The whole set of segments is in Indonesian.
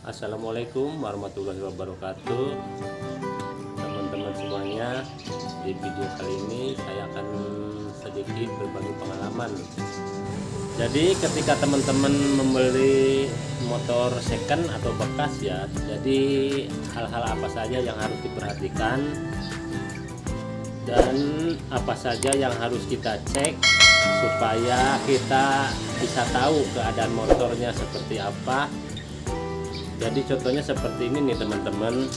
Assalamualaikum warahmatullahi wabarakatuh, teman-teman semuanya. Di video kali ini saya akan sedikit berbagi pengalaman. Jadi ketika teman-teman membeli motor second atau bekas ya, jadi hal-hal apa saja yang harus diperhatikan dan apa saja yang harus kita cek supaya kita bisa tahu keadaan motornya seperti apa. Jadi contohnya seperti ini nih teman-teman.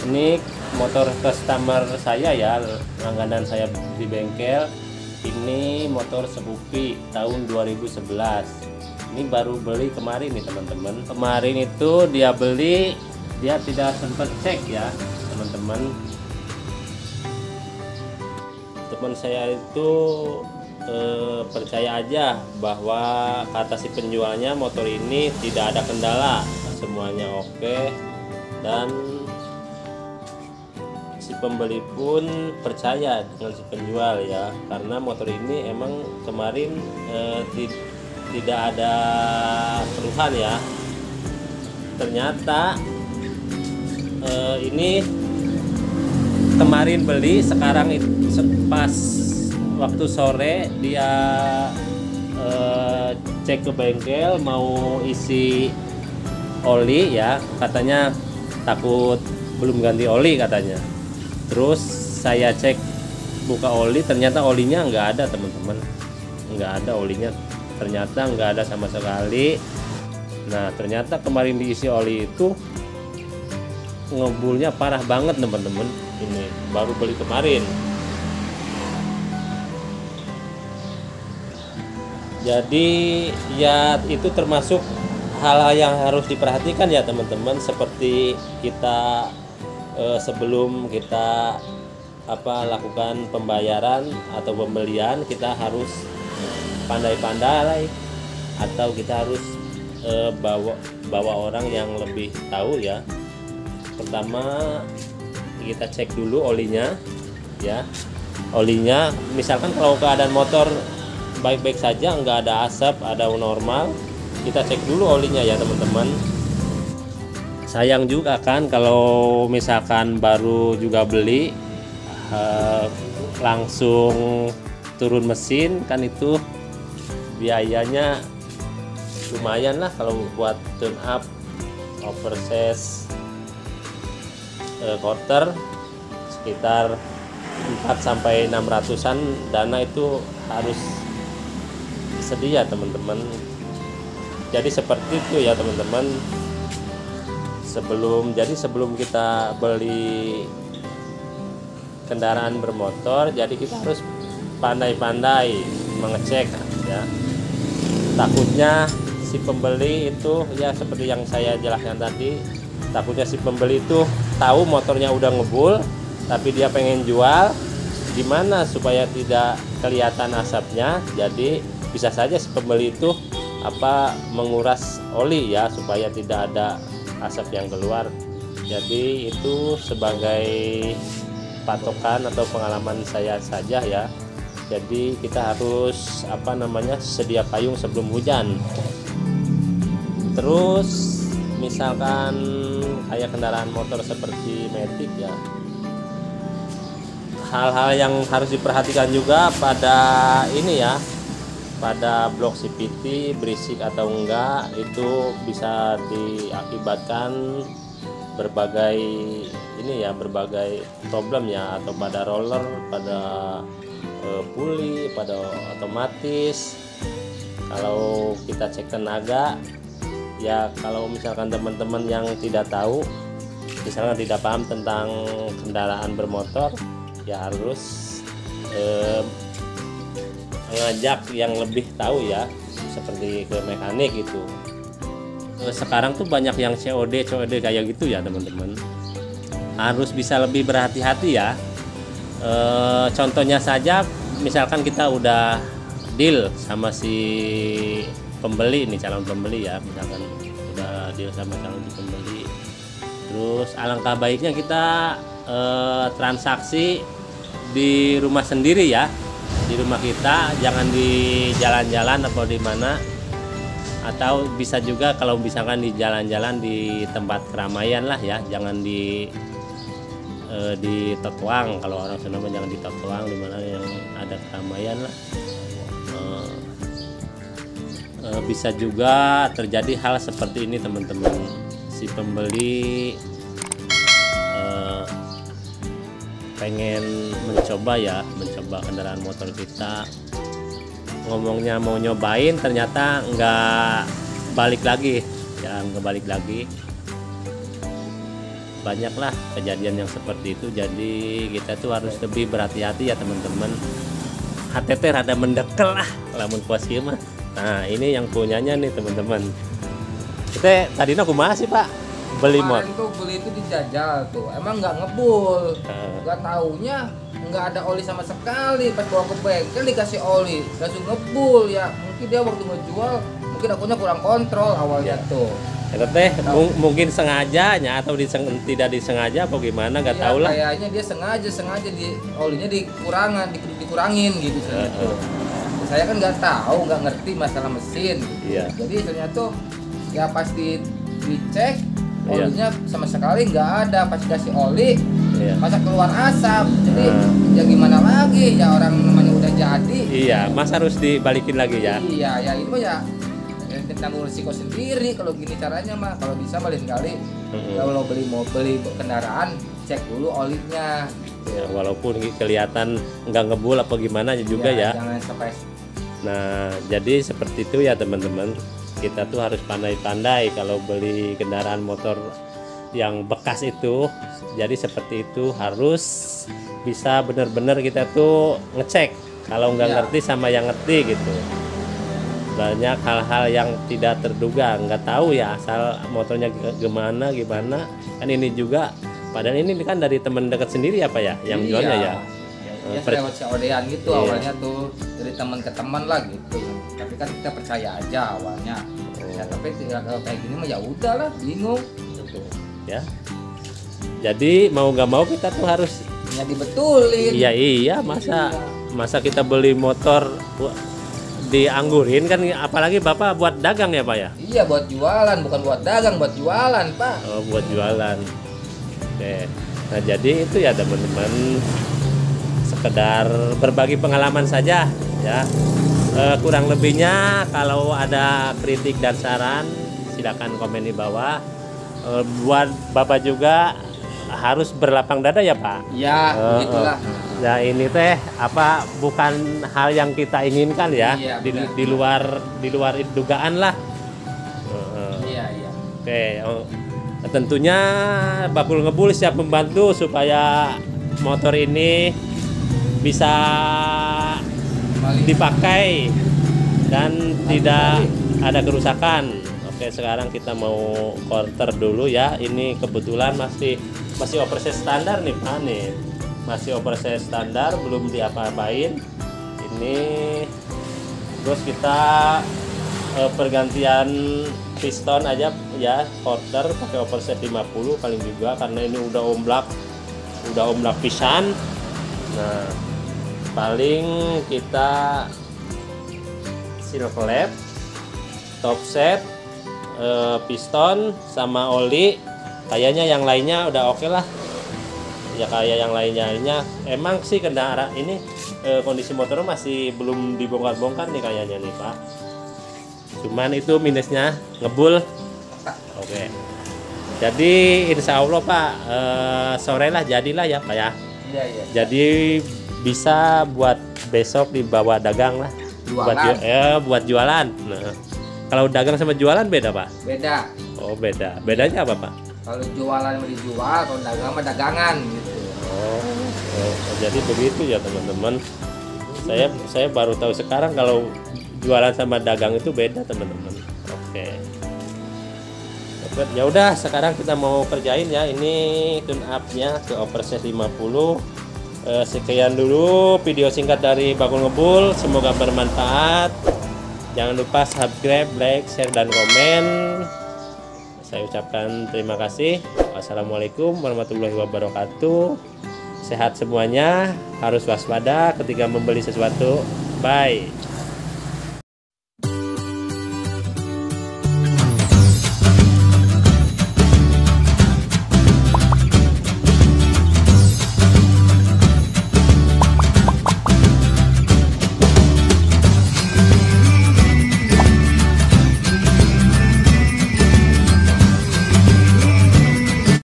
Ini motor customer saya ya, langganan saya di bengkel. Ini motor Scoopy tahun 2011. Ini baru beli kemarin nih teman-teman. Kemarin itu dia beli, dia tidak sempat cek ya teman-teman. Teman saya itu percaya aja bahwa kata si penjualnya motor ini tidak ada kendala, semuanya oke, dan si pembeli pun percaya dengan si penjual ya, karena motor ini emang kemarin tidak ada keluhan ya. Ternyata ini kemarin beli, sekarang pas waktu sore dia cek ke bengkel mau isi oli ya, katanya takut belum ganti oli katanya. Terus saya cek buka oli, ternyata olinya nggak ada teman-teman, nggak ada olinya, ternyata nggak ada sama sekali. Nah ternyata kemarin diisi oli itu ngebulnya parah banget teman-teman. Ini baru beli kemarin. Jadi ya itu termasuk hal-hal yang harus diperhatikan ya teman-teman, seperti kita sebelum kita lakukan pembayaran atau pembelian, kita harus pandai-pandai atau kita harus bawa orang yang lebih tahu ya. Pertama kita cek dulu olinya ya, olinya misalkan kalau keadaan motor baik-baik saja, nggak ada asap, ada normal, kita cek dulu olinya ya teman-teman. Sayang juga kan kalau misalkan baru juga beli langsung turun mesin, kan itu biayanya lumayan lah kalau buat tune up oversize quarter, sekitar 400-600an dana itu harus sedia teman-teman. Jadi seperti itu ya teman-teman. Sebelum kita beli kendaraan bermotor, jadi kita harus pandai-pandai mengecek ya. Takutnya si pembeli itu ya seperti yang saya jelaskan tadi, takutnya si pembeli itu tahu motornya udah ngebul tapi dia pengen jual, gimana supaya tidak kelihatan asapnya. Jadi bisa saja si pembeli itu menguras oli ya supaya tidak ada asap yang keluar. Jadi itu sebagai patokan atau pengalaman saya saja ya. Jadi kita harus sedia payung sebelum hujan. Terus misalkan kayak kendaraan motor seperti Matic ya, hal-hal yang harus diperhatikan juga pada ini ya, pada blok CVT berisik atau enggak, itu bisa diakibatkan berbagai berbagai problem ya, atau pada roller, pada puli, pada otomatis. Kalau kita cek tenaga ya, kalau misalkan teman-teman yang tidak tahu, misalkan tidak paham tentang kendaraan bermotor, ya harus mengajak yang lebih tahu ya, seperti ke mekanik itu. Sekarang tuh banyak yang COD kayak gitu ya teman-teman, harus bisa lebih berhati-hati ya. Contohnya saja, misalkan kita udah deal sama si pembeli nih, calon pembeli ya, misalkan udah deal sama calon pembeli, terus alangkah baiknya kita transaksi di rumah sendiri ya, di rumah kita, jangan di jalan-jalan atau di mana, atau bisa juga kalau misalkan di jalan-jalan di tempat keramaian lah ya, jangan di totoang, kalau orang Sunda jangan di totoang, di mana yang ada keramaian lah. Bisa juga terjadi hal seperti ini teman-teman, si pembeli pengen mencoba kendaraan motor kita, ngomongnya mau nyobain, ternyata nggak balik lagi ya, banyaklah kejadian yang seperti itu. Jadi kita tuh harus lebih berhati-hati ya teman-teman. HTT rada mendekel lah lamun kuas kieu mah. Nah, ini yang punyanya nih teman-teman. Kita tadinya aku masih Pak beli motor. Kemarin tuh beli itu dijajal tuh, emang nggak ngebul, nggak taunya nggak ada oli sama sekali. Pas bawa ke bengkel dikasih oli, langsung ngebul ya. Mungkin dia waktu ngejual, mungkin akunya kurang kontrol awalnya tuh. Itu teh mungkin sengajanya atau tidak disengaja apa gimana, nggak tahu lah. Kayaknya dia sengaja di olinya dikurangin gitu tuh. Saya kan nggak tahu, nggak ngerti masalah mesin. Iya. Jadi ternyata ya pas dicek olinya sama sekali nggak ada. Pas dikasih oli, masa keluar asap. Jadi ya gimana lagi ya, orang namanya udah jadi. Iya, masa harus dibalikin lagi ya? Iya, ya itu ya tanggung risiko sendiri kalau gini caranya mah. Kalau bisa paling kali kalau beli kendaraan cek dulu olinya. Ya, walaupun kelihatan nggak ngebul apa gimana juga ya. Jangan sampai. Nah, jadi seperti itu ya teman-teman. Kita tuh harus pandai-pandai kalau beli kendaraan motor yang bekas itu. Jadi seperti itu harus bisa benar-benar kita tuh ngecek. Kalau nggak ngerti sama yang ngerti gitu. Banyak hal-hal yang tidak terduga, nggak tahu ya asal motornya gimana kan ini juga. Padahal ini kan dari teman dekat sendiri apa ya yang jualnya ya. Ya lewat COD-an gitu awalnya tuh, dari teman ke teman lah gitu. Tapi kan kita percaya aja awalnya. Ya tapi kalau kayak gini mah ya udahlah, bingung gitu. Ya. Jadi mau nggak mau kita tuh harus ya dibetulin. Iya, masa kita beli motor dianggurin kan, apalagi Bapak buat dagang ya Pak ya? Iya, buat jualan, bukan buat dagang, buat jualan Pak. Oh, buat jualan. Oke. Nah, jadi itu ya teman-teman, sekedar berbagi pengalaman saja ya. Kurang lebihnya kalau ada kritik dan saran silakan komen di bawah. Buat Bapak juga harus berlapang dada ya Pak. Iya, begitulah. Nah ini teh bukan hal yang kita inginkan ya. Iya, di luar dugaan lah. Iya. Oke, tentunya Bakul Ngebul siap membantu supaya motor ini bisa dipakai dan tidak ada kerusakan. Oke, sekarang kita mau quarter dulu ya. Ini kebetulan masih operasi standar nih Pak nih. Masih operasi standar, belum diapa-apain. Ini terus kita pergantian piston aja ya, quarter pakai operasi 50 paling juga, karena ini udah omblak pisan. Nah, paling kita seal klep, top set, piston sama oli. Kayaknya yang lainnya udah oke lah. Ya kayak yang lainnya emang sih kendaraan ini kondisi motor masih belum dibongkar-bongkar nih kayaknya nih Pak. Cuman itu minusnya ngebul. Oke. Jadi insya Allah Pak sore lah jadilah ya Pak ya. Iya. Jadi bisa buat besok dibawa dagang lah. Buat jualan. Nah, kalau dagang sama jualan beda Pak? Beda. Oh beda. Bedanya apa Pak? Kalau jualan dijual, kalau dagang mah dagangan gitu. Oh, jadi begitu ya teman-teman. Saya baru tahu sekarang kalau jualan sama dagang itu beda teman-teman. Oke. Ya udah, sekarang kita mau kerjain ya. Ini tune up-nya ke Overset 50. Sekian dulu video singkat dari Bakul Ngebul. Semoga bermanfaat. Jangan lupa subscribe, like, share, dan komen. Saya ucapkan terima kasih. Wassalamualaikum warahmatullahi wabarakatuh. Sehat semuanya, harus waspada ketika membeli sesuatu. Bye.